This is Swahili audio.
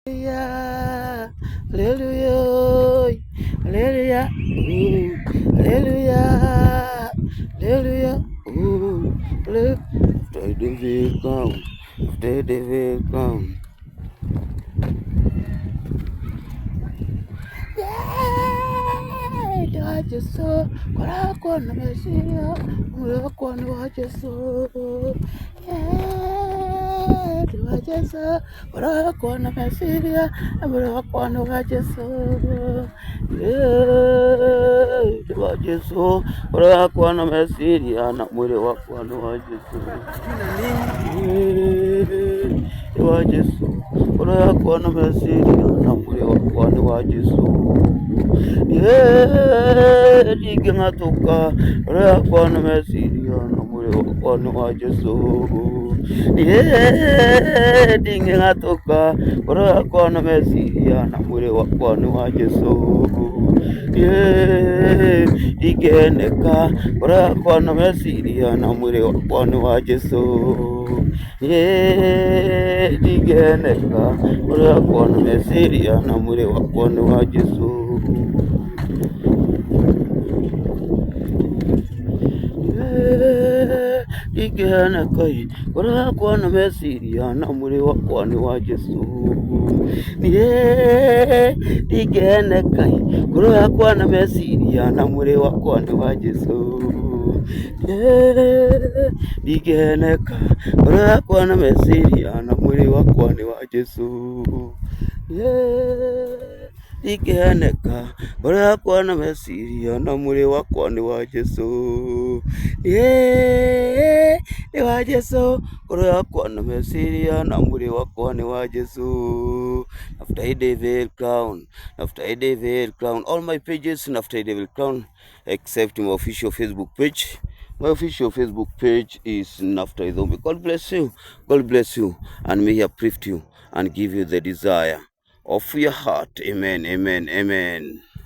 Hallelujah, hallelujah, hallelujah, hallelujah, hallelujah, hallelujah. Friday will come, Friday will come. Yeah, I just saw what I want to message up. What I just saw. Yeah, I just saw what I want to message up. What I just saw. Yeah, I just saw what I want to message up. Not what I just saw. Yeah, I just saw. Wanakuona mesiri na mure wakwani wa Yesu. Yeah, digenga toka. Wanakuona mesiri na mure wakwani wa Yesu. Yeah, digenga toka. Wanakuona mesiri na mure wakwani wa Yesu. Yeah, digeneka. Wanakuona mesiri na mure wakwani wa Yesu. Yeah, digeneka. Wanakuona mesiri na mure wakwani wa Yesu. Digeneka. Wanakuona mesiri na mure wakwani wa Yesu. Yeah, digeneka. Wanakuona mesiri na mure wakwani wa Yesu. Yeah, digeneka. Wanakuona mesiri na mure wakwani wa Yesu. Yeah, digeneka. Wanakuona mesiri na mure wakwani wa Yesu. Yeah, ni wa Yesu. Wanakuona mesiri na mure wakwani wa Yesu. Nafutai David Crown, Nafutai David Crown. All my pages Nafutai David Crown except my official Facebook page. My official Facebook page is Nafutai Dhombi. God bless you. God bless you. And may He uplift you and give you the desire of your heart. Amen. Amen. Amen.